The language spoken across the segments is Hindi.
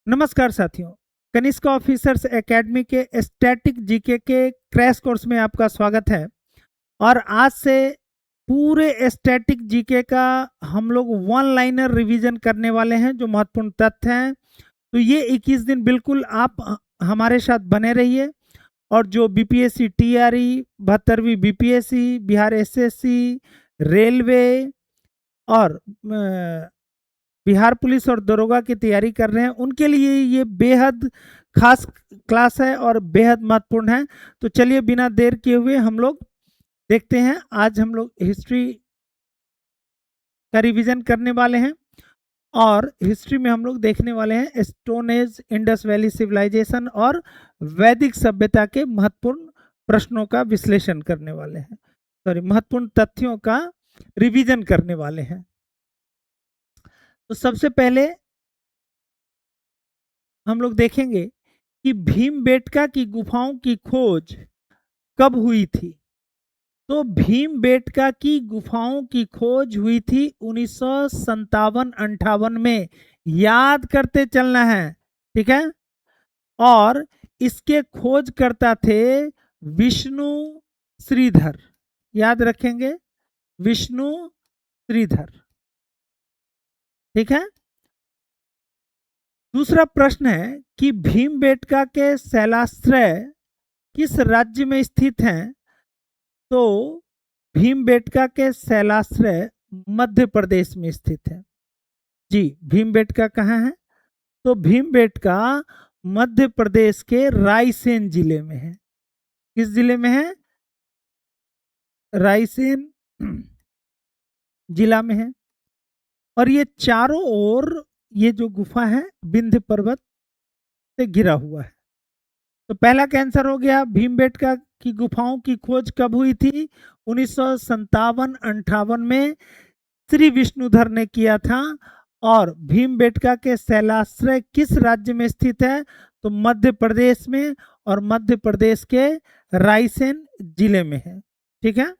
नमस्कार साथियों, कनिष्क ऑफिसर्स एकेडमी के स्टैटिक जीके के क्रैश कोर्स में आपका स्वागत है। और आज से पूरे स्टैटिक जीके का हम लोग वन लाइनर रिवीजन करने वाले हैं, जो महत्वपूर्ण तथ्य हैं। तो ये 21 दिन बिल्कुल आप हमारे साथ बने रहिए। और जो बीपीएससी टीआरई, 72वीं बीपीएससी, बिहार एसएससी, रेलवे और बिहार पुलिस और दरोगा की तैयारी कर रहे हैं, उनके लिए ये बेहद खास क्लास है और बेहद महत्वपूर्ण है। तो चलिए बिना देर किए हुए हम लोग देखते हैं। आज हम लोग हिस्ट्री का रिवीजन करने वाले हैं और हिस्ट्री में हम लोग देखने वाले हैं stone age, Indus valley civilisation और वैदिक सभ्यता के महत्वपूर्ण प्रश्नों का विश्लेषण करने वाले हैं, सॉरी महत्वपूर्ण तथ्यों का रिवीजन करने वाले हैं। तो सबसे पहले हम लोग देखेंगे कि भीमबेटका की गुफाओं की खोज कब हुई थी। तो भीमबेटका की गुफाओं की खोज हुई थी 1957-58 में। याद करते चलना है, ठीक है। और इसके खोजकर्ता थे विष्णु श्रीधर, याद रखेंगे, विष्णु श्रीधर, ठीक है। दूसरा प्रश्न है कि भीमबेटका के शैलाश्रय किस राज्य में स्थित हैं। तो भीमबेटका के शैलाश्रय मध्य प्रदेश में स्थित है। जी, भीमबेटका कहाँ है? तो भीमबेटका मध्य प्रदेश के रायसेन जिले में है। किस जिले में है? रायसेन जिला में है। और ये चारों ओर ये जो गुफा है विंध्य पर्वत से घिरा हुआ है। तो पहला कैंसर हो गया, भीमबेटका की गुफाओं की खोज कब हुई थी? 1957-58 में श्री विष्णुधर ने किया था। और भीमबेटका के शैलाश्रय किस राज्य में स्थित है? तो मध्य प्रदेश में, और मध्य प्रदेश के रायसेन जिले में है, ठीक है।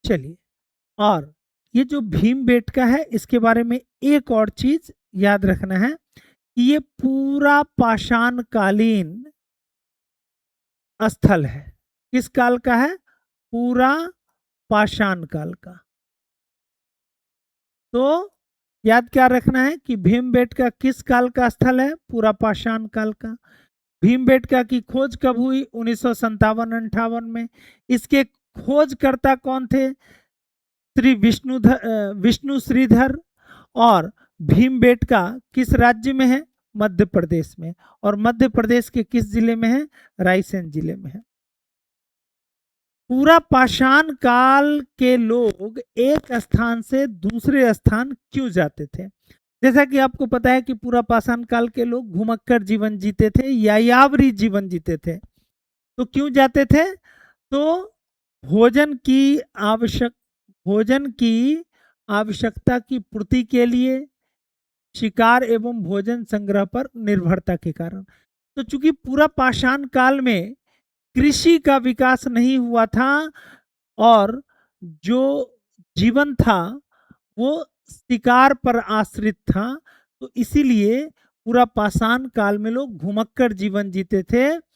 चलिए, और ये जो भीमबेटका है इसके बारे में एक और चीज याद रखना है कि ये पूरा पाषाण कालीन स्थल है। किस काल का है? पूरा पाषाण काल का। तो याद क्या रखना है कि भीमबेटका किस काल का स्थल है? पूरा पाषाण काल का। भीमबेटका की खोज कब हुई? 1957-58 में। इसके खोजकर्ता कौन थे? श्री विष्णु श्रीधर। और भीमबेटका किस राज्य में है? मध्य प्रदेश में। और मध्य प्रदेश के किस जिले में है? रायसेन जिले में है। पूरा पाषाण काल के लोग एक स्थान से दूसरे स्थान क्यों जाते थे? जैसा कि आपको पता है कि पूरा पाषाण काल के लोग घुमक्कड़ जीवन जीते थे, यायावरी जीवन जीते थे। तो क्यों जाते थे? तो भोजन की आवश्यक भोजन की आवश्यकता की पूर्ति के लिए, शिकार एवं भोजन संग्रह पर निर्भरता के कारण। तो चूंकि पूरा पाषाण काल में कृषि का विकास नहीं हुआ था और जो जीवन था वो शिकार पर आश्रित था, तो इसीलिए पूरा पाषाण काल में लोग घुमक्कड़ जीवन जीते थे,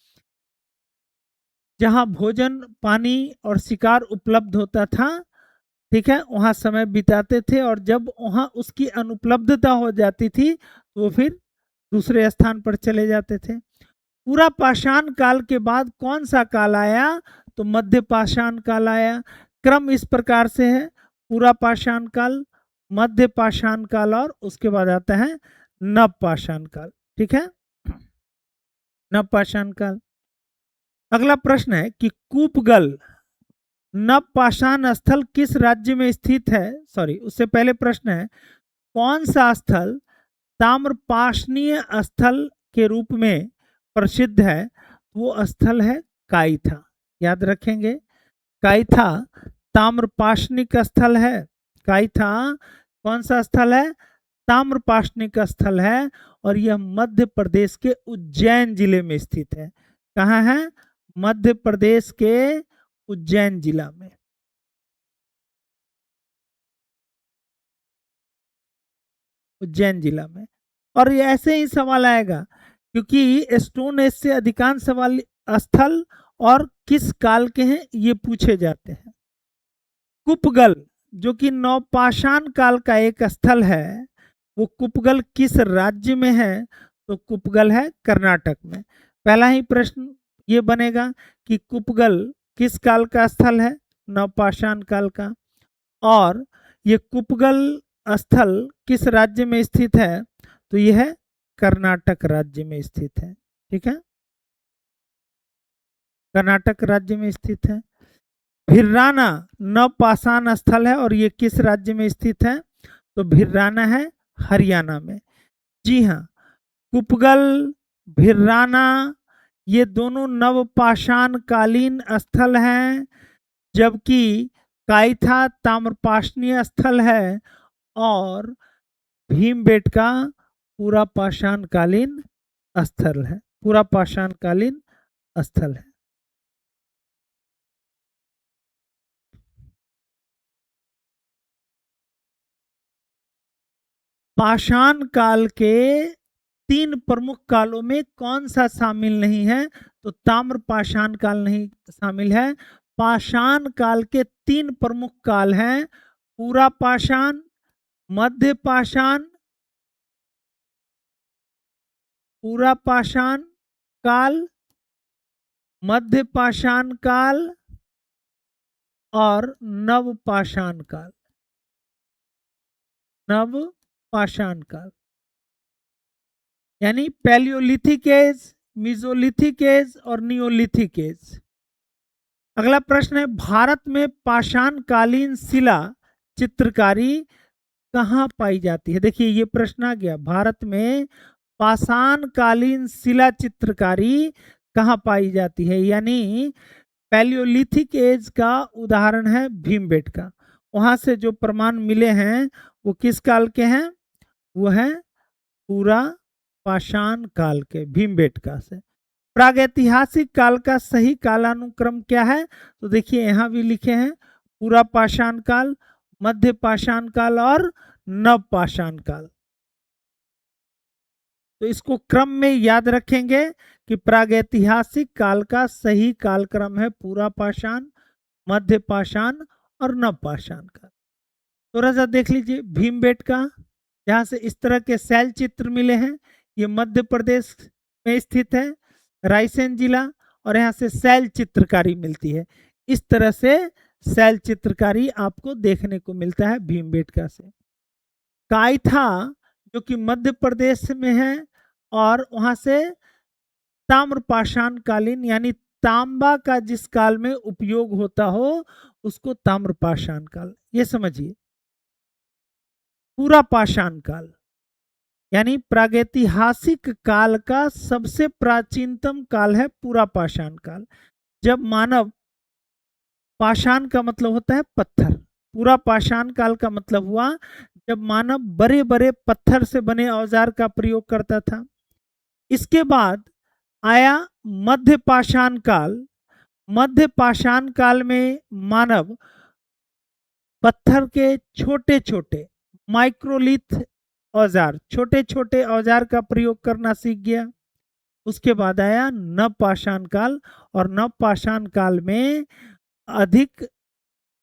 जहां भोजन, पानी और शिकार उपलब्ध होता था, ठीक है, वहां समय बिताते थे। और जब वहां उसकी अनुपलब्धता हो जाती थी तो वो फिर दूसरे स्थान पर चले जाते थे। पूरा पाषाण काल के बाद कौन सा काल आया? तो मध्य पाषाण काल आया। क्रम इस प्रकार से है: पूरा पाषाण काल, मध्य पाषाण काल और उसके बाद आता है नव पाषाण काल, ठीक है, नव पाषाण काल। अगला प्रश्न है कि कूपगल नव पाषाण स्थल किस राज्य में स्थित है? सॉरी, उससे पहले प्रश्न है कौन सा स्थल ताम्रपाषणीय स्थल के रूप में प्रसिद्ध है? वो स्थल है काइथा, याद रखेंगे। काइथा ताम्रपाषणिक स्थल है। काइथा कौन सा स्थल है? ताम्रपाषणिक स्थल है। और यह मध्य प्रदेश के उज्जैन जिले में स्थित है। कहाँ है? मध्य प्रदेश के उज्जैन जिला में। उज्जैन जिला में। और ये ऐसे ही सवाल आएगा, क्योंकि स्टोन एज से अधिकांश सवाल स्थल और किस काल के हैं ये पूछे जाते हैं। कुपगल जो कि नवपाषाण काल का एक स्थल है, वो कुपगल किस राज्य में है? तो कुपगल है कर्नाटक में। पहला ही प्रश्न ये बनेगा कि कुपगल किस काल का स्थल है? नवपाषाण काल का। और ये कुपगल स्थल किस राज्य में स्थित है? तो यह है कर्नाटक राज्य में स्थित है। ठीक है, कर्नाटक राज्य में स्थित है। भिर्राना नवपाषाण स्थल है और ये किस राज्य में स्थित है? तो भिर्राना है हरियाणा में। जी हाँ, कुपगल, भिर्राना ये दोनों नवपाषाण कालीन स्थल हैं, जबकि काइथा ताम्रपाषणीय स्थल है और भीमबेटका पूरा पाषाण कालीन स्थल है, पूरा पाषाण कालीन स्थल है। पाषाण काल के 3 प्रमुख कालों में कौन सा शामिल नहीं है? तो ताम्र पाषाण काल नहीं शामिल है। पाषाण काल के 3 प्रमुख काल हैं, पूरा पाषाण, मध्य पाषाण, पूरा पाषाण काल, मध्य पाषाण काल और नव पाषाण काल। नव पाषाण काल यानी पैलियोलिथिक एज, मीजोलिथिक एज और नियोलिथिक एज। अगला प्रश्न है, भारत में पाषाण कालीन शिला चित्रकारी कहाँ पाई जाती है? देखिए ये प्रश्न आ गया, भारत में पाषाण कालीन शिला चित्रकारी कहाँ पाई जाती है? यानी पैलियोलिथिक एज का उदाहरण है भीमबेटका। वहां से जो प्रमाण मिले हैं वो किस काल के हैं? वो है पूरा पाषाण काल के, भीमबेटका से। प्रागैतिहासिक काल का सही कालानुक्रम क्या है? तो देखिए यहां भी लिखे हैं पूरा पाषाण काल, मध्य पाषाण काल और नव पाषाण काल। तो इसको क्रम में याद रखेंगे कि प्रागैतिहासिक काल का सही कालक्रम है पूरा पाषाण, मध्य पाषाण और नव पाषाण काल। थोड़ा सा देख लीजिए भीमबेटका, जहां से इस तरह के शैल चित्र मिले हैं, ये मध्य प्रदेश में स्थित है, रायसेन जिला, और यहाँ से शैल चित्रकारी मिलती है। इस तरह से शैल चित्रकारी आपको देखने को मिलता है भीमबेटका से। काइथा जो कि मध्य प्रदेश में है और वहां से ताम्रपाषाण कालीन यानी तांबा का जिस काल में उपयोग होता हो उसको ताम्रपाषाण काल, ये समझिए। पूरा पाषाण काल यानी प्रागैतिहासिक काल का सबसे प्राचीनतम काल है पूरा पाषाण काल, जब मानव, पाषाण का मतलब होता है पत्थर, पूरा पाषाण काल का मतलब हुआ जब मानव बड़े बड़े पत्थर से बने औजार का प्रयोग करता था। इसके बाद आया मध्य पाषाण काल। मध्य पाषाण काल में मानव पत्थर के छोटे छोटे माइक्रोलिथ औजार, छोटे छोटे औजार का प्रयोग करना सीख गया। उसके बाद आया नवपाषाण काल और नवपाषाण काल में अधिक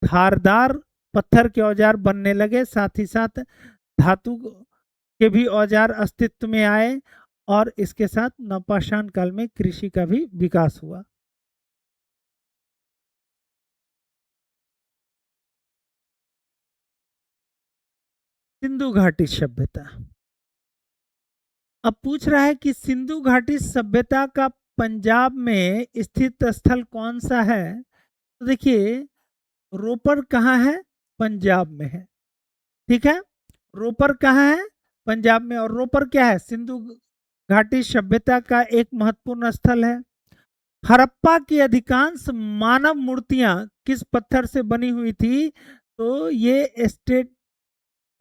धारदार पत्थर के औजार बनने लगे, साथ ही साथ धातु के भी औजार अस्तित्व में आए और इसके साथ नवपाषाण काल में कृषि का भी विकास हुआ। सिंधु घाटी सभ्यता। अब पूछ रहा है कि सिंधु घाटी सभ्यता का पंजाब में स्थित स्थल कौन सा है? तो देखिए रोपड़ कहाँ है? पंजाब में है। ठीक है, रोपड़ कहाँ है? पंजाब में। और रोपड़ क्या है? सिंधु घाटी सभ्यता का एक महत्वपूर्ण स्थल है। हड़प्पा की अधिकांश मानव मूर्तियां किस पत्थर से बनी हुई थी? तो ये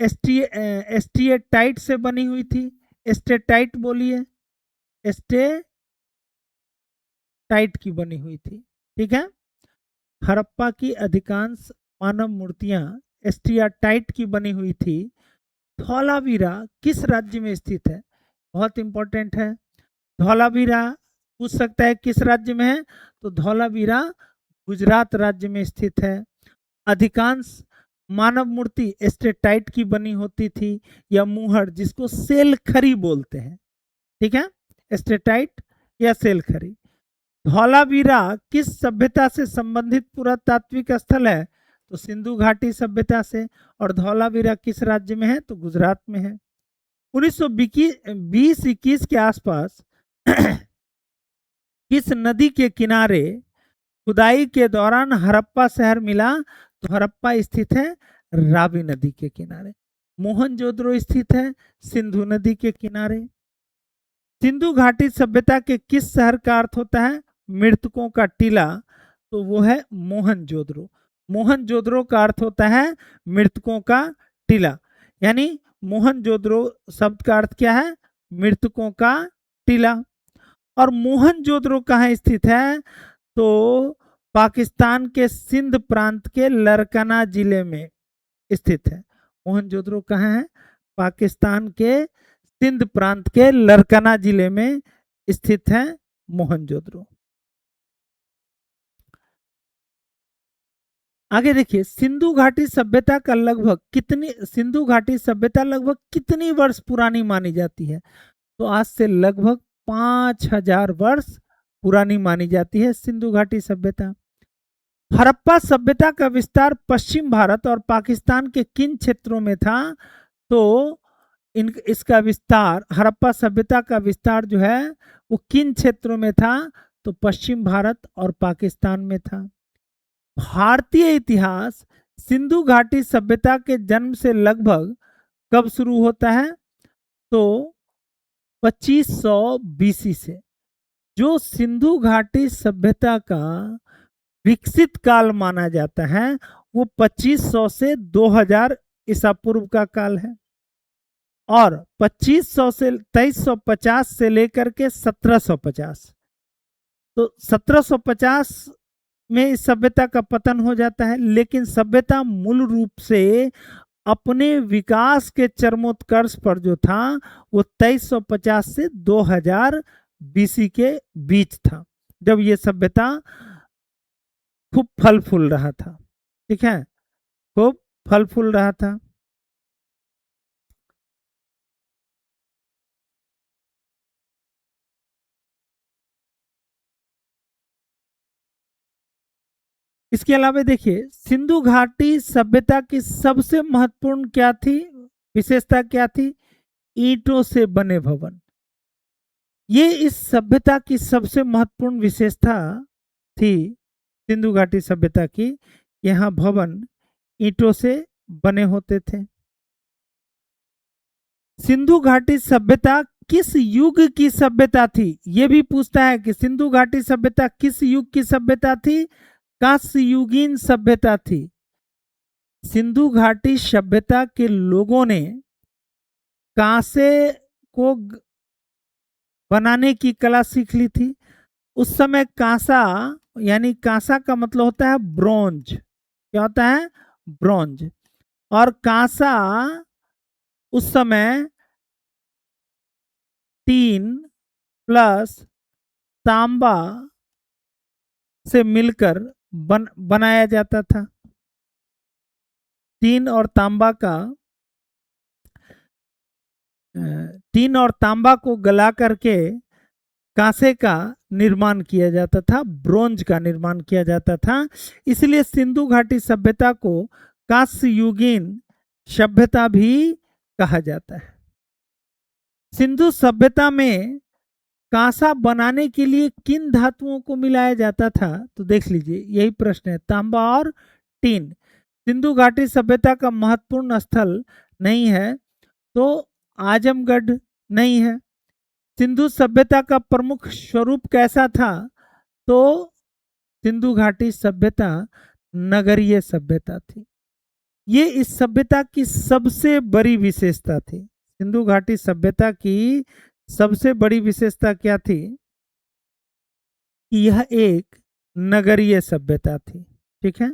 एस्टिएटाइट से बनी हुई थी। एस्टेटाइट बोलिए, एस्टेटाइट की बनी हुई थी। ठीक है, हड़प्पा की अधिकांश मानव मूर्तियां एस्टियाटाइट की बनी हुई थी। धौलावीरा किस राज्य में स्थित है? बहुत इंपॉर्टेंट है। धौलावीरा पूछ सकता है किस राज्य में है, तो धौलावीरा गुजरात राज्य में स्थित है। अधिकांश मानव मूर्ति स्टेटाइट की बनी होती थी या मुहर, जिसको सेल खरी बोलते हैं, ठीक है, स्टेटाइट या सेल खरी। धौलावीरा किस सभ्यता से संबंधित पुरातात्विक स्थल है? तो सिंधु घाटी सभ्यता से। और धौलावीरा किस राज्य में है? तो गुजरात में है। 1920-21 के आसपास किस नदी के किनारे खुदाई के दौरान हड़प्पा शहर मिला? तो हड़प्पा स्थित है रावी नदी के किनारे। मोहनजोदड़ो स्थित है सिंधु नदी के किनारे। सिंधु घाटी सभ्यता के किस शहर का अर्थ होता है मृतकों का टीला? तो वो है मोहनजोदड़ो। मोहनजोदड़ो का अर्थ होता है मृतकों का टीला, यानी मोहनजोदड़ो शब्द का अर्थ क्या है? मृतकों का टीला। और मोहनजोदड़ो कहाँ स्थित है? तो पाकिस्तान के सिंध प्रांत के लरकाना जिले में स्थित है। मोहनजोदड़ो कहाँ है? पाकिस्तान के सिंध प्रांत के लरकाना जिले में स्थित है मोहनजोदड़ो। आगे देखिए, सिंधु घाटी सभ्यता लगभग कितनी वर्ष पुरानी मानी जाती है? तो आज से लगभग 5000 वर्ष पुरानी मानी जाती है सिंधु घाटी सभ्यता। हड़प्पा सभ्यता का विस्तार पश्चिम भारत और पाकिस्तान के किन क्षेत्रों में था? तो इसका विस्तार, हड़प्पा सभ्यता का विस्तार जो है वो किन क्षेत्रों में था? तो पश्चिम भारत और पाकिस्तान में था। भारतीय इतिहास सिंधु घाटी सभ्यता के जन्म से लगभग कब शुरू होता है? तो 2500 बीसी से। जो सिंधु घाटी सभ्यता का विकसित काल माना जाता है वो 2500 से 2000 ईसा पूर्व का काल है। और 2500 से 2350 से लेकर के 1750, तो 1750 में इस सभ्यता का पतन हो जाता है। लेकिन सभ्यता मूल रूप से अपने विकास के चरमोत्कर्ष पर जो था वो 2350 से 2000 बीसी के बीच था, जब ये सभ्यता खूब फल फूल रहा था। ठीक है, खूब फल फूल रहा था। इसके अलावा देखिए, सिंधु घाटी सभ्यता की सबसे महत्वपूर्ण क्या थी, विशेषता क्या थी? ईंटों से बने भवन। ये इस सभ्यता की सबसे महत्वपूर्ण विशेषता थी सिंधु घाटी सभ्यता की। यहाँ भवन ईंटों से बने होते थे। सिंधु घाटी सभ्यता किस युग की सभ्यता थी? ये भी पूछता है कि सिंधु घाटी सभ्यता किस युग की सभ्यता थी? कांस्ययुगीन सभ्यता थी। सिंधु घाटी सभ्यता के लोगों ने कांसे को बनाने की कला सीख ली थी। उस समय कांसा, यानी कांसा का मतलब होता है ब्रोंज। क्या होता है? ब्रोंज। और कांसा उस समय टीन प्लस तांबा से मिलकर बनाया जाता था। टीन और तांबा का टीन और तांबा को गला करके कांसे का निर्माण किया जाता था, ब्रोंज का निर्माण किया जाता था। इसलिए सिंधु घाटी सभ्यता को कांस्ययुगीन सभ्यता भी कहा जाता है। सिंधु सभ्यता में कांसा बनाने के लिए किन धातुओं को मिलाया जाता था? तो देख लीजिए, यही प्रश्न है, तांबा और टीन। सिंधु घाटी सभ्यता का महत्वपूर्ण स्थल नहीं है तो आजमगढ़ नहीं है। सिंधु सभ्यता का प्रमुख स्वरूप कैसा था? तो सिंधु घाटी सभ्यता नगरीय सभ्यता थी। ये इस सभ्यता की सबसे बड़ी विशेषता थी। सिंधु घाटी सभ्यता की सबसे बड़ी विशेषता क्या थी? यह एक नगरीय सभ्यता थी। ठीक है।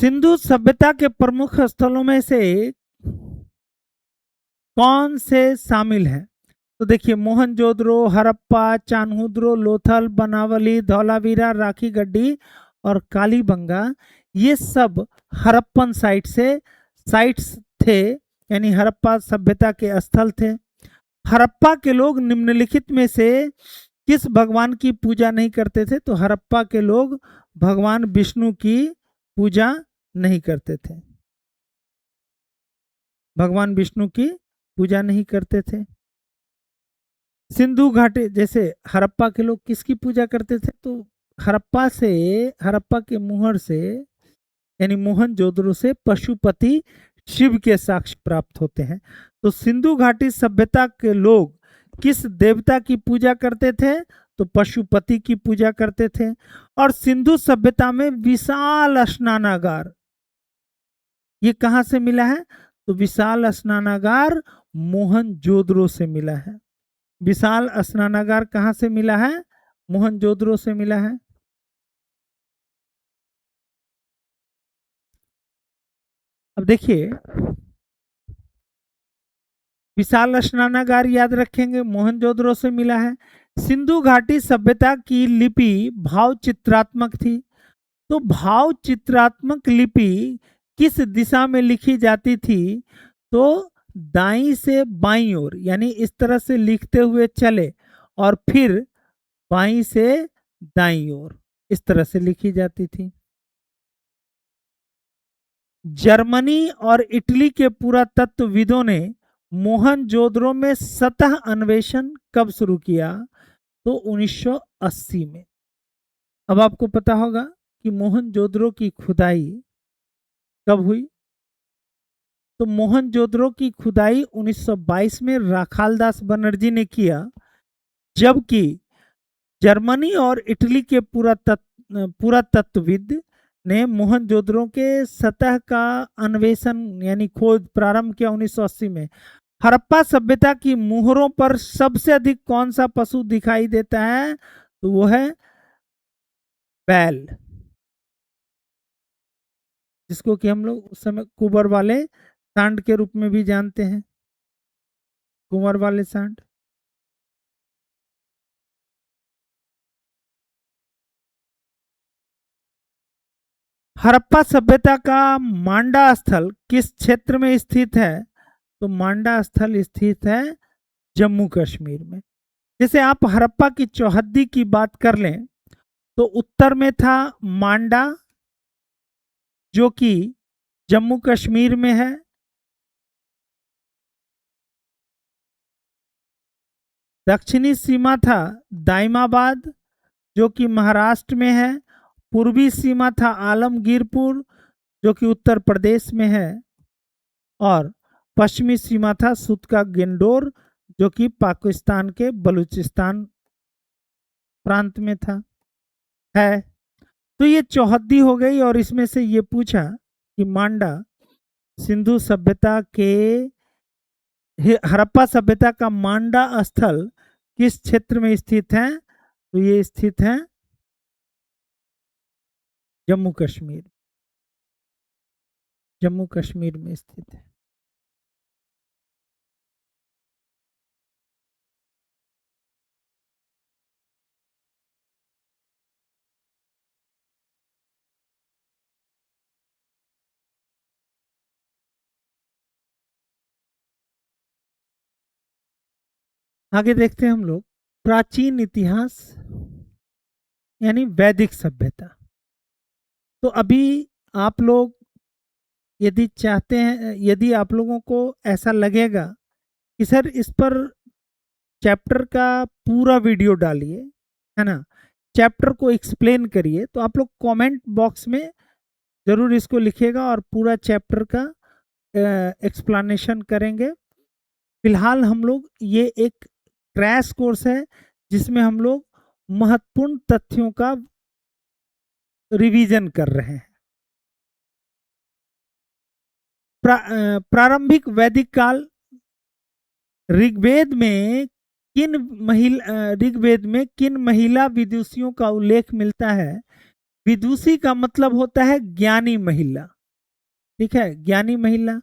सिंधु सभ्यता के प्रमुख स्थलों में से कौन से शामिल है? तो देखिए, मोहनजोदड़ो, हड़प्पा, चान्हुद्रो, लोथल, बनावली, धौलावीरा, राखी गड्डी और कालीबंगा, ये सब हड़प्पन साइट्स थे, यानी हड़प्पा सभ्यता के स्थल थे। हड़प्पा के लोग निम्नलिखित में से किस भगवान की पूजा नहीं करते थे? तो हड़प्पा के लोग भगवान विष्णु की पूजा नहीं करते थे, भगवान विष्णु की पूजा नहीं करते थे। सिंधु घाटी, जैसे हड़प्पा के लोग किसकी पूजा करते थे? तो हड़प्पा के मुहर से, यानी मोहनजोदड़ो से पशुपति शिव के साक्ष्य प्राप्त होते हैं। तो सिंधु घाटी सभ्यता के लोग किस देवता की पूजा करते थे? तो पशुपति की पूजा करते थे। और सिंधु सभ्यता में विशाल स्नानागार, ये कहां से मिला है? तो विशाल स्नानागार मोहनजोदड़ो से मिला है। विशाल स्नानागार कहां से मिला है? मोहनजोदड़ो से मिला है। अब देखिए, विशाल स्नानागार याद रखेंगे, मोहनजोदड़ो से मिला है। सिंधु घाटी सभ्यता की लिपि भाव चित्रात्मक थी। तो भाव चित्रात्मक लिपि किस दिशा में लिखी जाती थी? तो दाईं से बाईं ओर, यानी इस तरह से लिखते हुए चले और फिर बाईं से दाईं ओर, इस तरह से लिखी जाती थी। जर्मनी और इटली के पुरातत्वविदों ने मोहनजोदड़ो में सतह अन्वेषण कब शुरू किया? तो 1980 में। अब आपको पता होगा कि मोहनजोदड़ो की खुदाई कब हुई? तो मोहनजोदड़ो की खुदाई 1922 में राखालदास बनर्जी ने किया, जबकि जर्मनी और इटली के पुरातत्वविद ने मोहनजोदड़ो के सतह का अन्वेषण यानी खोज प्रारंभ किया 1980 में। हड़प्पा सभ्यता की मुहरों पर सबसे अधिक कौन सा पशु दिखाई देता है? तो वो है बैल, जिसको कि हम लोग उस समय कुबर वाले सांड के रूप में भी जानते हैं, कुंवर वाले सांड। हड़प्पा सभ्यता का मांडा स्थल किस क्षेत्र में स्थित है? तो मांडा स्थल स्थित है जम्मू कश्मीर में। जैसे आप हड़प्पा की चौहद्दी की बात कर लें तो उत्तर में था मांडा, जो कि जम्मू कश्मीर में है। दक्षिणी सीमा था दाइमाबाद, जो कि महाराष्ट्र में है। पूर्वी सीमा था आलमगीरपुर, जो कि उत्तर प्रदेश में है। और पश्चिमी सीमा था सुतका गेंडोर, जो कि पाकिस्तान के बलूचिस्तान प्रांत में था है। तो ये चौहद्दी हो गई, और इसमें से ये पूछा कि मांडा सिंधु सभ्यता के, हड़प्पा सभ्यता का मांडा स्थल किस क्षेत्र में स्थित है? तो ये स्थित है जम्मू कश्मीर, जम्मू कश्मीर में स्थित है। आगे देखते हैं हम लोग प्राचीन इतिहास यानी वैदिक सभ्यता। तो अभी आप लोग यदि चाहते हैं, यदि आप लोगों को ऐसा लगेगा कि सर इस पर चैप्टर का पूरा वीडियो डालिए, है ना, चैप्टर को एक्सप्लेन करिए, तो आप लोग कमेंट बॉक्स में जरूर इसको लिखिएगा और पूरा चैप्टर का एक्सप्लेनेशन करेंगे। फिलहाल हम लोग ये एक क्रैश कोर्स है जिसमें हम लोग महत्वपूर्ण तथ्यों का रिवीजन कर रहे हैं। प्रारंभिक वैदिक काल, ऋग्वेद में किन महिला विदुषियों का उल्लेख मिलता है? विदुषी का मतलब होता है ज्ञानी महिला, ठीक है, ज्ञानी महिला,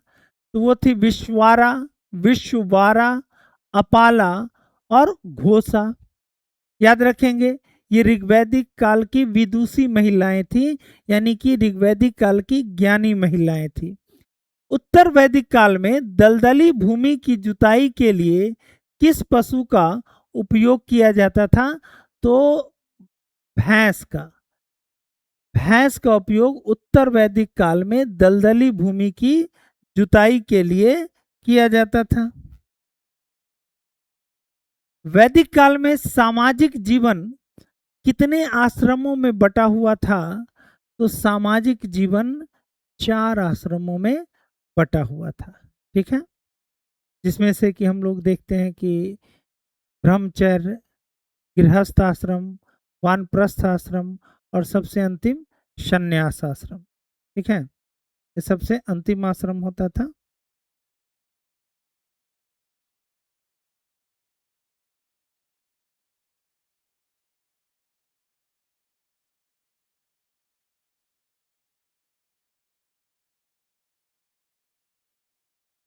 तो वो थी विश्वारा, विश्ववारा, अपाला और घोषा। याद रखेंगे, ये ऋग्वैदिक काल की विदुषी महिलाएं थी, यानी कि ऋग्वैदिक काल की ज्ञानी महिलाएं थी। उत्तर वैदिक काल में दलदली भूमि की जुताई के लिए किस पशु का उपयोग किया जाता था? तो भैंस का। भैंस का उपयोग उत्तर वैदिक काल में दलदली भूमि की जुताई के लिए किया जाता था। वैदिक काल में सामाजिक जीवन कितने आश्रमों में बटा हुआ था? तो सामाजिक जीवन 4 आश्रमों में बटा हुआ था। ठीक है, जिसमें से कि हम लोग देखते हैं कि ब्रह्मचर्य, गृहस्थ आश्रम, वानप्रस्थ आश्रम और सबसे अंतिम संन्यास आश्रम। ठीक है, ये सबसे अंतिम आश्रम होता था।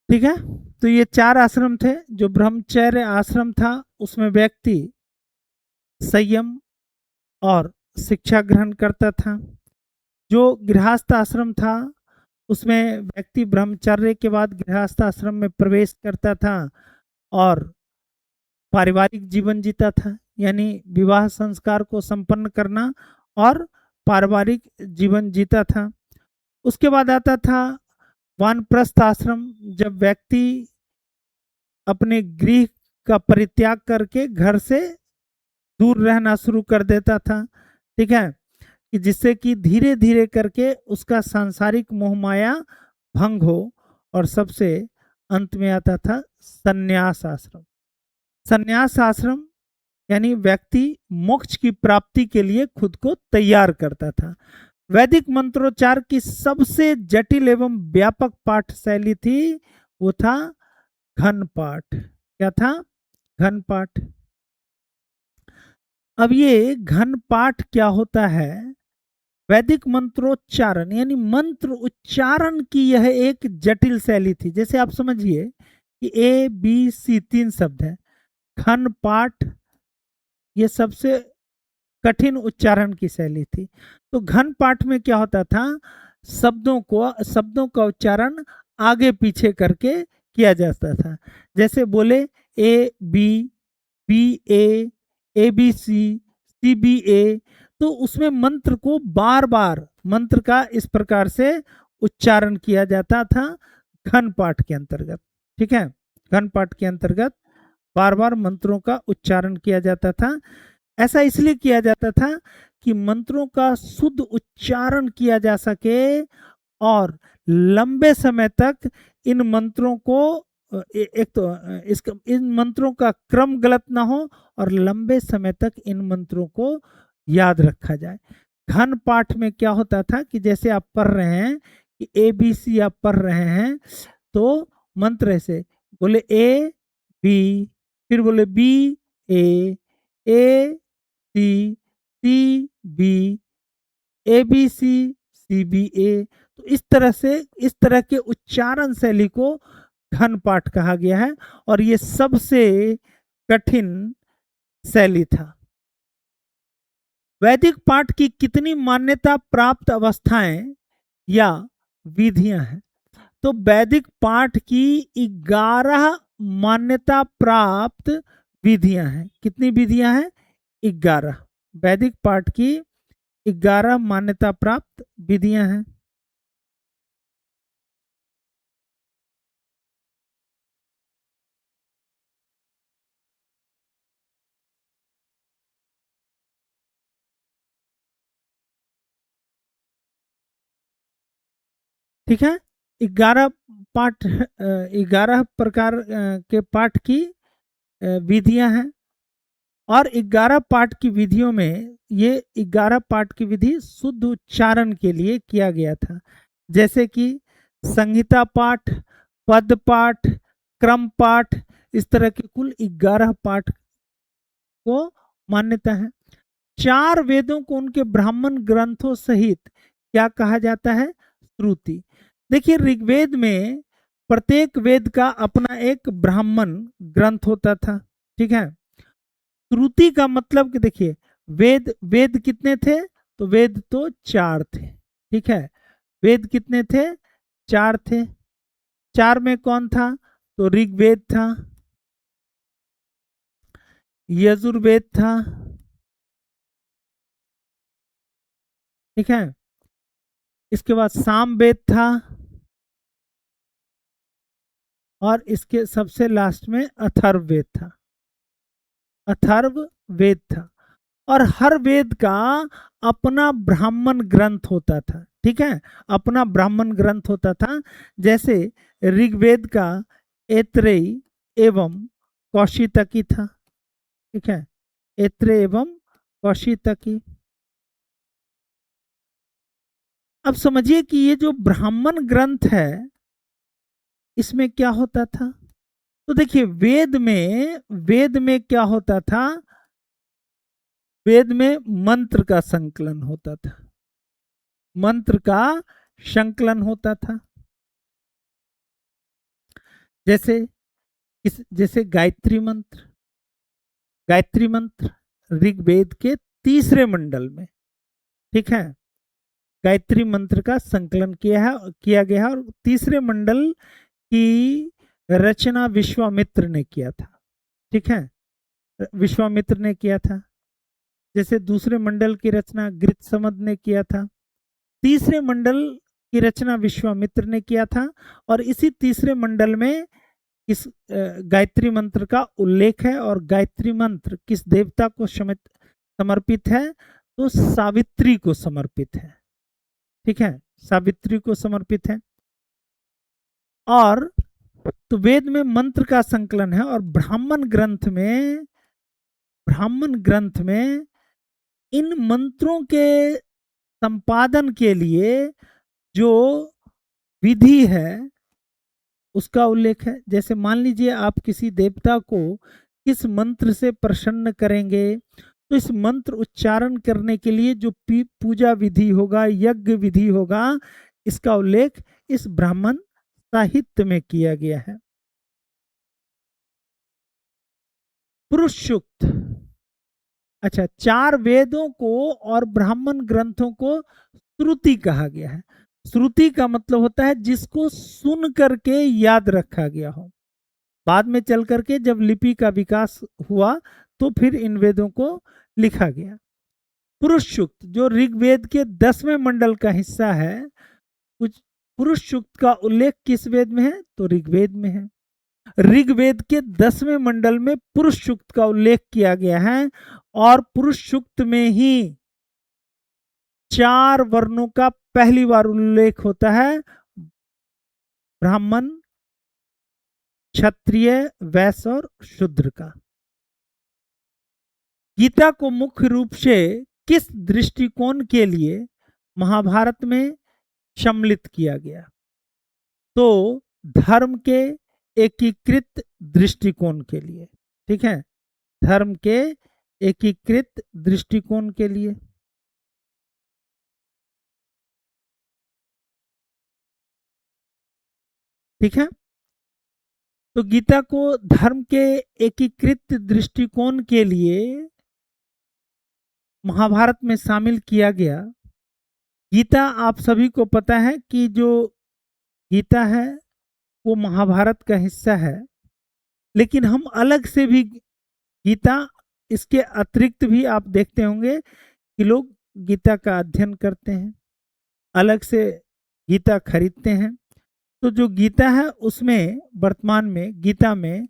ठीक है, तो ये 4 आश्रम थे। जो ब्रह्मचर्य आश्रम था उसमें व्यक्ति संयम और शिक्षा ग्रहण करता था। जो गृहस्थ आश्रम था उसमें व्यक्ति ब्रह्मचर्य के बाद गृहस्थ आश्रम में प्रवेश करता था और पारिवारिक जीवन जीता था, यानी विवाह संस्कार को संपन्न करना और पारिवारिक जीवन जीता था। उसके बाद आता था वानप्रस्थ आश्रम, जब व्यक्ति अपने गृह का परित्याग करके घर से दूर रहना शुरू कर देता था। ठीक है, कि जिससे कि धीरे धीरे करके उसका सांसारिक मोह माया भंग हो। और सबसे अंत में आता था संन्यास आश्रम। संन्यास आश्रम यानी व्यक्ति मोक्ष की प्राप्ति के लिए खुद को तैयार करता था। वैदिक मंत्रोच्चार की सबसे जटिल एवं व्यापक पाठ शैली थी, वो था घन पाठ। क्या था? घन पाठ। अब ये घन पाठ क्या होता है? वैदिक मंत्रोच्चारण यानी मंत्र उच्चारण की यह एक जटिल शैली थी। जैसे आप समझिए कि ए बी सी 3 शब्द है, घन पाठ ये सबसे कठिन उच्चारण की शैली थी। तो घन पाठ में क्या होता था? शब्दों का उच्चारण आगे पीछे करके किया जाता था। जैसे बोले A B, B A B C B A, तो उसमें मंत्र को बार बार मंत्र का इस प्रकार से उच्चारण किया जाता था घन पाठ के अंतर्गत। ठीक है, घन पाठ के अंतर्गत बार बार मंत्रों का उच्चारण किया जाता था। ऐसा इसलिए किया जाता था कि मंत्रों का शुद्ध उच्चारण किया जा सके और लंबे समय तक इन मंत्रों को एक तो इसका इन मंत्रों का क्रम गलत ना हो और लंबे समय तक इन मंत्रों को याद रखा जाए। घन पाठ में क्या होता था कि जैसे आप पढ़ रहे हैं कि ए बी सी आप पढ़ रहे हैं, तो मंत्र ऐसे बोले ए बी, फिर बोले B A C C B, A B C B A. तो इस तरह के उच्चारण शैली को घन पाठ कहा गया है और ये सबसे कठिन शैली था। वैदिक पाठ की कितनी मान्यता प्राप्त अवस्थाएं या विधियां हैं? तो वैदिक पाठ की 11 मान्यता प्राप्त विधियां हैं। कितनी विधियां हैं? 11। वैदिक पाठ की 11 मान्यता प्राप्त विधियां हैं। ठीक है, 11 पाठ, 11 प्रकार के पाठ की विधियां हैं। और 11 पाठ की विधियों में ये 11 पाठ की विधि शुद्ध उच्चारण के लिए किया गया था। जैसे कि संहिता पाठ, पद पाठ, क्रम पाठ, इस तरह के कुल 11 पाठ को मान्यता है। 4 वेदों को उनके ब्राह्मण ग्रंथों सहित क्या कहा जाता है? श्रुति। देखिए ऋग्वेद में प्रत्येक वेद का अपना एक ब्राह्मण ग्रंथ होता था, ठीक है। श्रुति का मतलब कि देखिए वेद वेद कितने थे, तो वेद तो 4 थे, ठीक है। वेद कितने थे, 4 थे। 4 में कौन था, तो ऋग्वेद था, यजुर्वेद था, ठीक है। इसके बाद सामवेद था, और इसके सबसे लास्ट में अथर्ववेद था। अथर्ववेद था। और हर वेद का अपना ब्राह्मण ग्रंथ होता था, ठीक है। अपना ब्राह्मण ग्रंथ होता था। जैसे ऋग्वेद का ऐत्रेयी एवं कौशितकी था, ठीक है। ऐत्रेय एवं कौशितकी। अब समझिए कि ये जो ब्राह्मण ग्रंथ है इसमें क्या होता था, तो देखिए वेद में क्या होता था, वेद में मंत्र का संकलन होता था, मंत्र का संकलन होता था। जैसे जैसे गायत्री मंत्र ऋग्वेद के तीसरे मंडल में, ठीक है। गायत्री मंत्र का संकलन किया गया है, और तीसरे मंडल की रचना विश्वामित्र ने किया था, ठीक है। विश्वामित्र ने किया था। जैसे दूसरे मंडल की रचना गृत्समद ने किया था। तीसरे मंडल की रचना विश्वामित्र ने किया था, और इसी तीसरे मंडल में इस गायत्री मंत्र का उल्लेख है। और गायत्री मंत्र किस देवता को समर्पित है, तो सावित्री को समर्पित है, ठीक है। सावित्री को समर्पित है। और तो वेद में मंत्र का संकलन है, और ब्राह्मण ग्रंथ में इन मंत्रों के संपादन के लिए जो विधि है उसका उल्लेख है। जैसे मान लीजिए आप किसी देवता को किस मंत्र से प्रसन्न करेंगे, तो इस मंत्र उच्चारण करने के लिए जो पूजा विधि होगा, यज्ञ विधि होगा, इसका उल्लेख इस ब्राह्मण साहित्य में किया गया है। पुरुष सूक्त, अच्छा, 4 वेदों को और ब्राह्मण ग्रंथों को श्रुति कहा गया है। श्रुति का मतलब होता है जिसको सुन करके याद रखा गया हो। बाद में चल करके जब लिपि का विकास हुआ तो फिर इन वेदों को लिखा गया। पुरुष सूक्त जो ऋग्वेद के 10वें मंडल का हिस्सा है, कुछ पुरुष सूक्त का उल्लेख किस वेद में है, तो ऋग्वेद में है। ऋग्वेद के 10वें मंडल में पुरुष सूक्त का उल्लेख किया गया है, और पुरुष सूक्त में ही 4 वर्णों का पहली बार उल्लेख होता है, ब्राह्मण, क्षत्रिय, वैश्य और शूद्र का। गीता को मुख्य रूप से किस दृष्टिकोण के लिए महाभारत में सम्मिलित किया गया, तो धर्म के एकीकृत दृष्टिकोण के लिए, ठीक है। धर्म के एकीकृत दृष्टिकोण के लिए, ठीक है। तो गीता को धर्म के एकीकृत दृष्टिकोण के लिए महाभारत में शामिल किया गया। गीता आप सभी को पता है कि जो गीता है वो महाभारत का हिस्सा है, लेकिन हम अलग से भी गीता, इसके अतिरिक्त भी आप देखते होंगे कि लोग गीता का अध्ययन करते हैं, अलग से गीता खरीदते हैं। तो जो गीता है उसमें वर्तमान में गीता में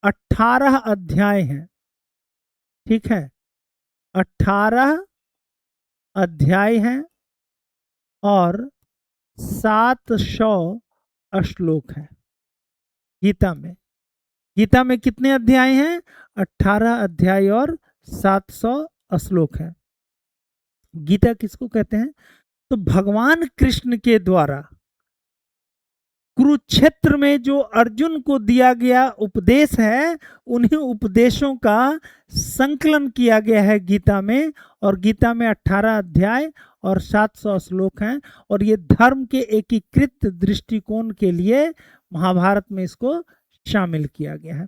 18 अध्याय हैं, ठीक है। 18 अध्याय हैं और 700 श्लोक हैं गीता में। गीता में कितने अध्याय हैं, 18 अध्याय और 700 श्लोक हैं। गीता किसको कहते हैं, तो भगवान कृष्ण के द्वारा कुरुक्षेत्र में जो अर्जुन को दिया गया उपदेश है, उन्हीं उपदेशों का संकलन किया गया है गीता में। और गीता में 18 अध्याय और 700 श्लोक हैं। और ये धर्म के एकीकृत दृष्टिकोण के लिए महाभारत में इसको शामिल किया गया है।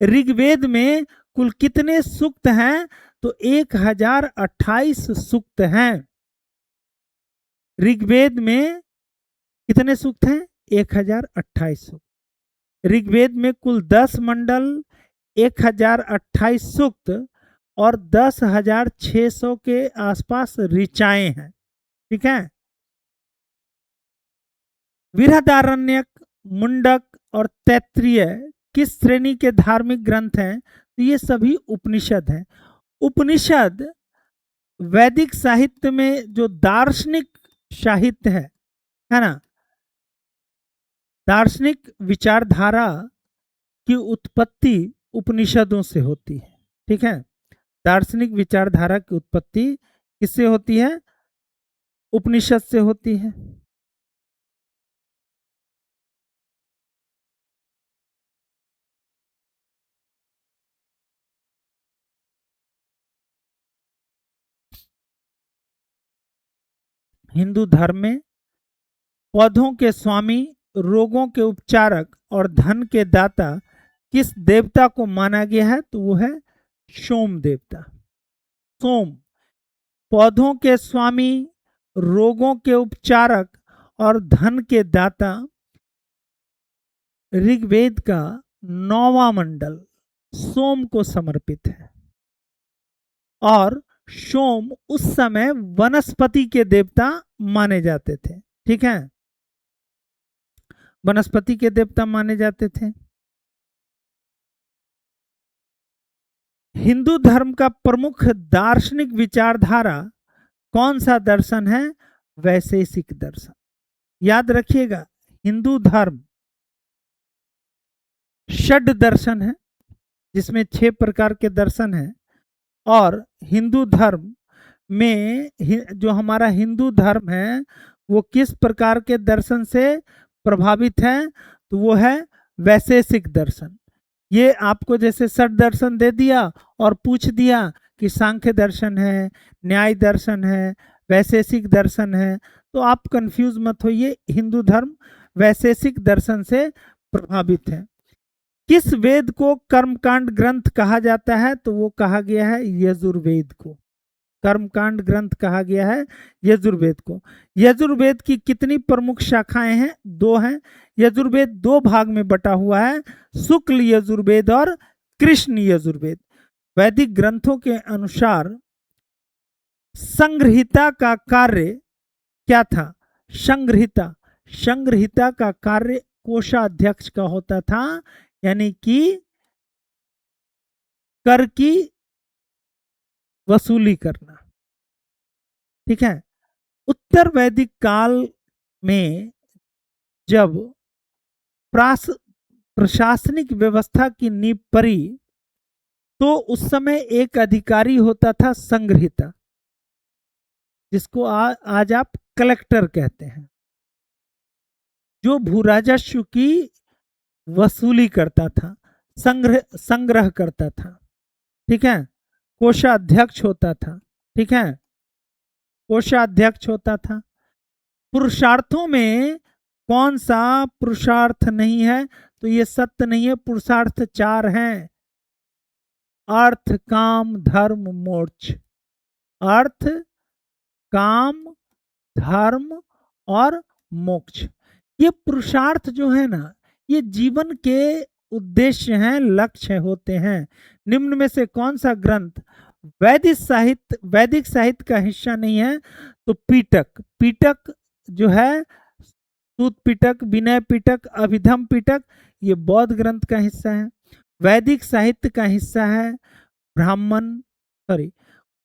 ऋग्वेद में कुल कितने सूक्त हैं? तो 1028 सूक्त हैं। ऋग्वेद में कितने सूक्त हैं? 1028 सूक्त। ऋग्वेद में कुल 10 मंडल, 1028 सूक्त और 10,600 के आसपास ऋचाएं हैं। ठीक है। बृहदारण्यक, मुंडक और तैत्तिरीय किस श्रेणी के धार्मिक ग्रंथ हैं? तो ये सभी उपनिषद हैं। उपनिषद वैदिक साहित्य में जो दार्शनिक साहित्य है ना, दार्शनिक विचारधारा की उत्पत्ति उपनिषदों से होती है। ठीक है। दार्शनिक विचारधारा की उत्पत्ति किससे होती है? उपनिषद से होती है। हिंदू धर्म में पौधों के स्वामी, रोगों के उपचारक और धन के दाता किस देवता को माना गया है? तो वो है सोम देवता। सोम पौधों के स्वामी, रोगों के उपचारक और धन के दाता। ऋग्वेद का 9वां मंडल सोम को समर्पित है। और सोम उस समय वनस्पति के देवता माने जाते थे। ठीक है। वनस्पति के देवता माने जाते थे। हिंदू धर्म का प्रमुख दार्शनिक विचारधारा कौन सा दर्शन है? वैशेषिक दर्शन। याद रखिएगा, हिंदू धर्म षड दर्शन है, जिसमें 6 प्रकार के दर्शन हैं। और हिंदू धर्म में जो हमारा हिंदू धर्म है वो किस प्रकार के दर्शन से प्रभावित है? तो वो है वैशेषिक दर्शन। ये आपको जैसे षड दर्शन दे दिया और पूछ दिया कि सांख्य दर्शन है, न्याय दर्शन है, वैशेषिक दर्शन है, तो आप कंफ्यूज मत होइए। हिंदू धर्म वैशेषिक दर्शन से प्रभावित है। किस वेद को कर्मकांड ग्रंथ कहा जाता है? तो वो कहा गया है यजुर्वेद को। कर्मकांड ग्रंथ कहा गया है यजुर्वेद को। यजुर्वेद की कितनी प्रमुख शाखाएं हैं? 2 हैं। यजुर्वेद 2 भाग में बटा हुआ है, शुक्ल यजुर्वेद और कृष्ण यजुर्वेद। वैदिक ग्रंथों के अनुसार संग्रहिता का कार्य क्या था? संग्रहिता का कार्य कोषाध्यक्ष का होता था, यानी कि कर की वसूली करना। ठीक है। उत्तर वैदिक काल में जब प्रशासनिक व्यवस्था की नींव पड़ी, तो उस समय एक अधिकारी होता था संग्रहिता, जिसको आज आप कलेक्टर कहते हैं, जो भूराजस्व की वसूली करता था, संग्रह करता था। ठीक है। कोषाध्यक्ष होता था। ठीक है। कोषाध्यक्ष होता था। पुरुषार्थों में कौन सा पुरुषार्थ नहीं है? तो ये सत्य नहीं है। पुरुषार्थ 4 हैं: अर्थ, काम, धर्म, मोक्ष। अर्थ, काम, धर्म और मोक्ष। ये पुरुषार्थ जो है ना, ये जीवन के उद्देश्य हैं, लक्ष्य होते हैं। निम्न में से कौन सा ग्रंथ वैदिक साहित्य का हिस्सा नहीं है? तो पीटक। पीटक जो है, सूत पिटक, विनय पिटक, अभिधम पिटक, ये बौद्ध ग्रंथ का हिस्सा है। वैदिक साहित्य का हिस्सा है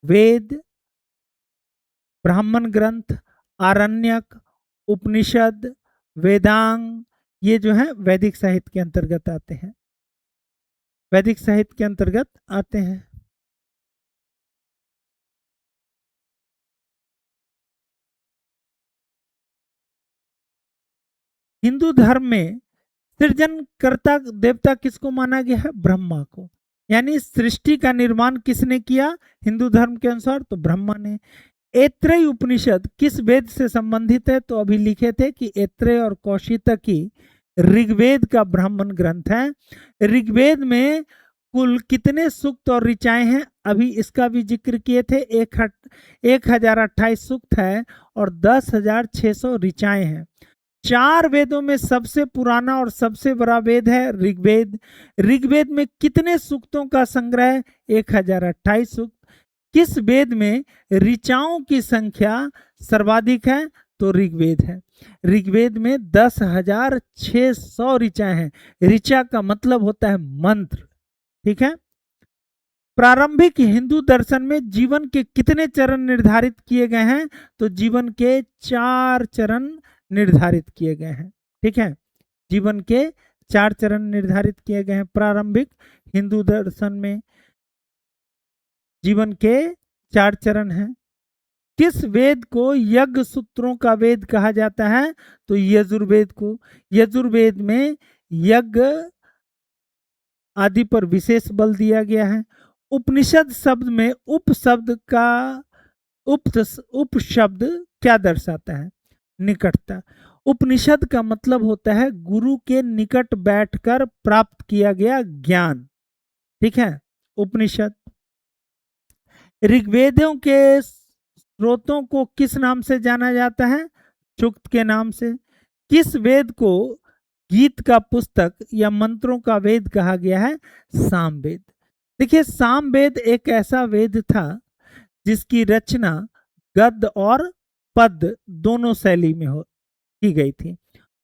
वेद, ब्राह्मण ग्रंथ, आरण्यक, उपनिषद, वेदांग। ये जो है वैदिक साहित्य के अंतर्गत आते हैं। वैदिक साहित्य के अंतर्गत आते हैं। हिंदू धर्म में सृजनकर्ता देवता किसको माना गया है? ब्रह्मा को। यानी सृष्टि का निर्माण किसने किया हिंदू धर्म के अनुसार? तो ब्रह्मा ने। ऐत्रेय उपनिषद किस वेद से संबंधित है? तो अभी लिखे थे कि ऐत्रेय और कौशितकी ऋग्वेद का ब्राह्मण ग्रंथ है। ऋग्वेद में कुल कितने सूक्त और ऋचाएं हैं? अभी इसका भी जिक्र किए थे। 1028 सूक्त है और 10,600 ऋचाएं हैं। 4 वेदों में सबसे पुराना और सबसे बड़ा वेद है ऋग्वेद। ऋग्वेद में कितने सूक्तों का संग्रह है? 1028 सूक्त। किस वेद में ऋचाओं की संख्या सर्वाधिक है? तो ऋग्वेद है। ऋग्वेद में 10,600 ऋचाएं हैं। ऋचा का मतलब होता है मंत्र। ठीक है। प्रारंभिक हिंदू दर्शन में जीवन के कितने चरण निर्धारित किए गए हैं? तो जीवन के 4 चरण निर्धारित किए गए हैं। ठीक है, जीवन के 4 चरण निर्धारित किए गए हैं प्रारंभिक हिंदू दर्शन में। जीवन के 4 चरण हैं। किस वेद को यज्ञ सूत्रों का वेद कहा जाता है? तो यजुर्वेद को। यजुर्वेद में यज्ञ आदि पर विशेष बल दिया गया है। उपनिषद शब्द में उप शब्द का उप शब्द क्या दर्शाता है? निकटता। उपनिषद का मतलब होता है गुरु के निकट बैठकर प्राप्त किया गया ज्ञान। ठीक है, उपनिषद। ऋग्वेदों के स्रोतों को किस नाम से जाना जाता है? सूक्त के नाम से। किस वेद को गीत का पुस्तक या मंत्रों का वेद कहा गया है? सामवेद। देखिए, सामवेद एक ऐसा वेद था जिसकी रचना गद्य और पद्य दोनों शैली में की गई थी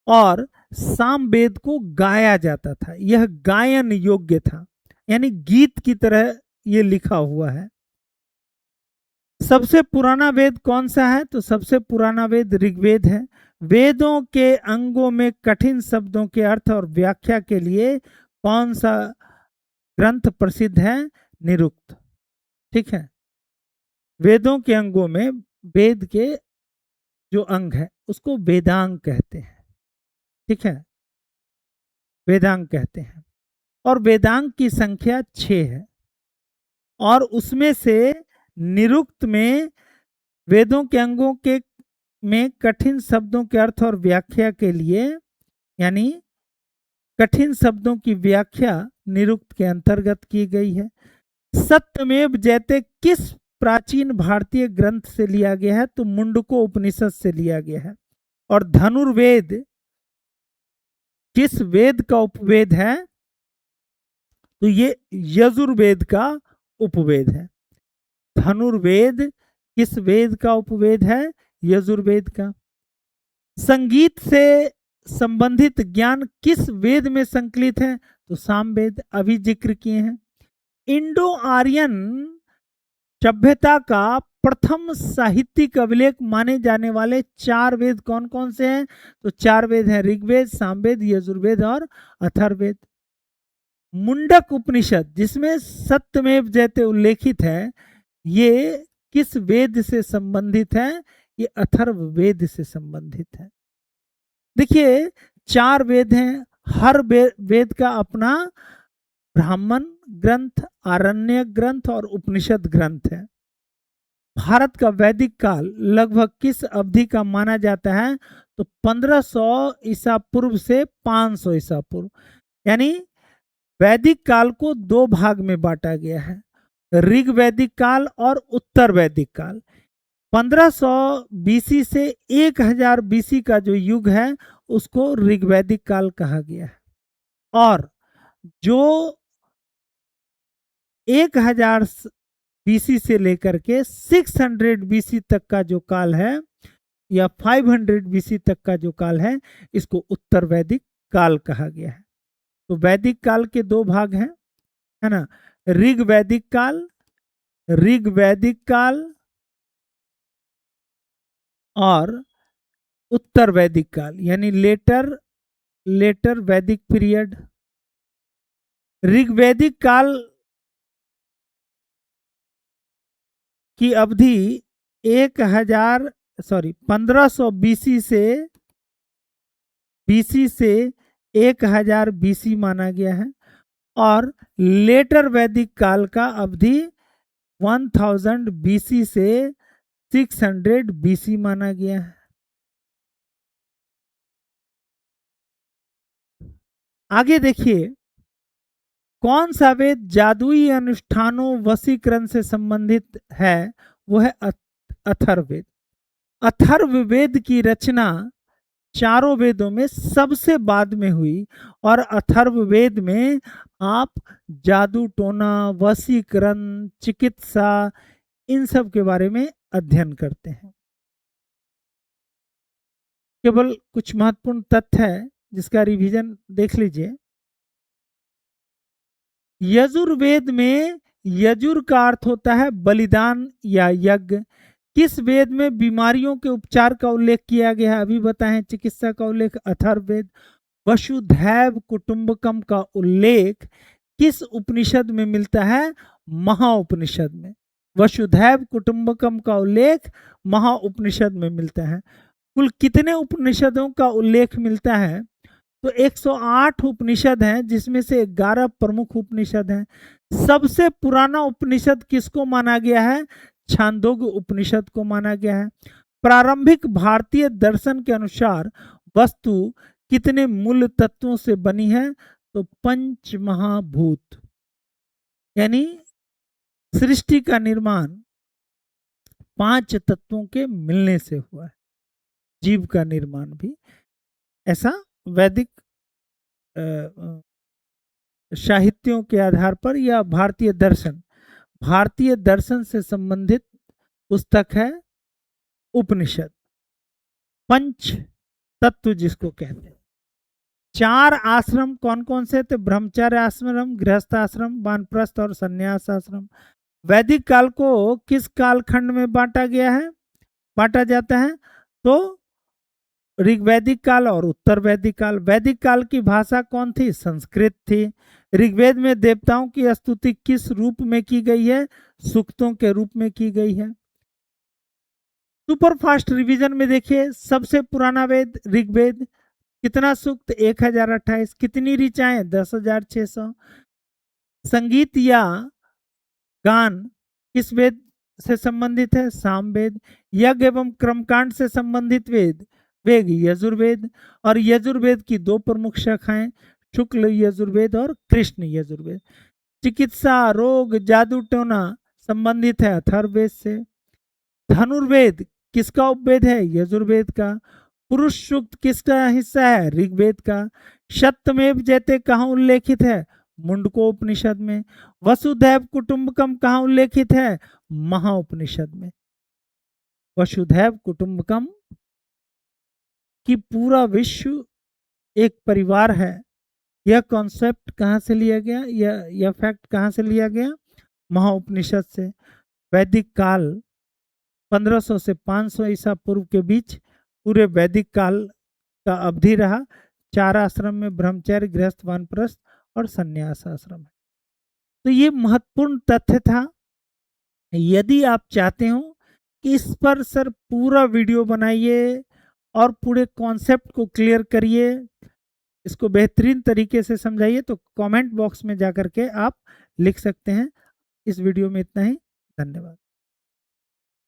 और सामवेद को गाया जाता था। यह गायन योग्य था, यानी गीत की तरह यह लिखा हुआ है। सबसे पुराना वेद कौन सा है? तो सबसे पुराना वेद ऋग्वेद है। वेदों के अंगों में कठिन शब्दों के अर्थ और व्याख्या के लिए कौन सा ग्रंथ प्रसिद्ध है? निरुक्त। ठीक है, वेदों के अंगों में वेद के जो अंग है उसको वेदांग कहते हैं। ठीक है, वेदांग कहते हैं। और वेदांग की संख्या 6 है और उसमें से निरुक्त में वेदों के अंगों के में कठिन शब्दों के अर्थ और व्याख्या के लिए, यानी कठिन शब्दों की व्याख्या निरुक्त के अंतर्गत की गई है। सत्यमेव जयते किस प्राचीन भारतीय ग्रंथ से लिया गया है? तो मुंडको उपनिषद से लिया गया है। और धनुर्वेद किस वेद का उपवेद है? तो ये यजुर्वेद का उपवेद है। धनुर्वेद किस वेद का उपवेद है? यजुर्वेद का। संगीत से संबंधित ज्ञान किस वेद में संकलित है? तो सामवेद, अभी जिक्र किए हैं। इंडो आर्यन सभ्यता का प्रथम साहित्यिक अभिलेख माने जाने वाले 4 वेद कौन कौन से हैं? तो 4 वेद हैं ऋग्वेद, सामवेद, यजुर्वेद और अथर्ववेद। मुंडक उपनिषद जिसमें सत्यमेव जयते उल्लेखित है, ये किस वेद से संबंधित है? ये अथर्ववेद से संबंधित है। देखिए, 4 वेद हैं, हर वेद का अपना ब्राह्मण ग्रंथ, आरण्य ग्रंथ और उपनिषद ग्रंथ है। भारत का वैदिक काल लगभग किस अवधि का माना जाता है? तो 1500 ईसा पूर्व से 500 ईसा पूर्व। यानी वैदिक काल को 2 भाग में बांटा गया है, ऋग वैदिक काल और उत्तर वैदिक काल। 1500 बीसी से 1000 बीसी का जो युग है उसको ऋग्वैदिक काल कहा गया है। और जो 1000 बीसी से लेकर के 600 बीसी तक का जो काल है या 500 बीसी तक का जो काल है, इसको उत्तर वैदिक काल कहा गया है। तो वैदिक काल के 2 भाग हैं, है ना, ऋग वैदिक काल, ऋग वैदिक काल और उत्तर वैदिक काल, यानी लेटर वैदिक पीरियड। ऋग्वैदिक काल की अवधि 1500 बीसी से बीसी से 1000 बीसी माना गया है और लेटर वैदिक काल का अवधि 1000 बीसी से 600 बीसी माना गया है। आगे देखिए, कौन सा वेद जादुई अनुष्ठानों वशीकरण से संबंधित है? वो है अथर्ववेद। अथर्ववेद की रचना चारों वेदों में सबसे बाद में हुई और अथर्ववेद में आप जादू टोना, वशीकरण, चिकित्सा, इन सब के बारे में अध्ययन करते हैं। केवल कुछ महत्वपूर्ण तथ्य है जिसका रिवीजन देख लीजिए। यजुर्वेद में यजुर का अर्थ होता है बलिदान या यज्ञ। किस वेद में बीमारियों के उपचार का उल्लेख किया गया है? अभी बताएं। चिकित्सा का उल्लेख अथर्ववेद। वसुधैव कुटुंबकम का उल्लेख किस उपनिषद में मिलता है? महाउपनिषद में। वसुधैव कुटुंबकम का उल्लेख महाउपनिषद में मिलता है। कुल कितने उपनिषदों का उल्लेख मिलता है? तो 108 उपनिषद हैं, जिसमें से 11 प्रमुख उपनिषद हैं। सबसे पुराना उपनिषद किसको माना गया है? छांदोग्य उपनिषद को माना गया है। प्रारंभिक भारतीय दर्शन के अनुसार वस्तु कितने मूल तत्वों से बनी है? तो पंच महाभूत, यानी सृष्टि का निर्माण 5 तत्वों के मिलने से हुआ है। जीव का निर्माण भी ऐसा वैदिक साहित्यों के आधार पर, या भारतीय दर्शन से संबंधित पुस्तक है उपनिषद। पंच तत्व जिसको कहते हैं। 4 आश्रम कौन कौन से थे? ब्रह्मचर्य आश्रम, गृहस्थ आश्रम, वानप्रस्थ और संन्यास आश्रम। वैदिक काल को किस कालखंड में बांटा जाता है? तो ऋग्वैदिक काल और उत्तर वैदिक काल। वैदिक काल की भाषा कौन थी? संस्कृत थी। ऋग्वेद में देवताओं की स्तुति किस रूप में की गई है? सूक्तों के रूप में की गई है। सुपर फास्ट रिवीजन में देखिए, सबसे पुराना वेद ऋग्वेद। कितना सूक्त? 1028। कितनी ऋचाएं? 10,600। संगीत या गान किस वेद से संबंधित है? सामवेद। यज्ञ एवं कर्मकांड से संबंधित वेद यजुर्वेद। और यजुर्वेद की 2 प्रमुख शाखाएं, शुक्ल यजुर्वेद और कृष्ण यजुर्वेद। चिकित्सा, रोग, जादू टोना संबंधित है अथर्ववेद से। धनुर्वेद किसका उपवेद है? यजुर्वेद का। पुरुष सूक्त किसका हिस्सा है? ऋग्वेद का। सत्यमेव जयते कहाँ उल्लेखित है? मुंडको उपनिषद में। वसुधैव कुटुंबकम कहाँ उल्लेखित है? महाउपनिषद में। वसुधैव कुटुंबकम कि पूरा विश्व एक परिवार है, यह कॉन्सेप्ट कहाँ से लिया गया? यह फैक्ट कहाँ से लिया गया? महाउपनिषद से। वैदिक काल 1500 से 500 ईसा पूर्व के बीच पूरे वैदिक काल का अवधि रहा। 4 आश्रम में ब्रह्मचर्य, गृहस्थ, वानप्रस्थ और संन्यास आश्रम है। तो ये महत्वपूर्ण तथ्य था। यदि आप चाहते हो कि इस पर सर पूरा वीडियो बनाइए और पूरे कॉन्सेप्ट को क्लियर करिए, इसको बेहतरीन तरीके से समझाइए, तो कमेंट बॉक्स में जाकर के आप लिख सकते हैं। इस वीडियो में इतना ही। धन्यवाद।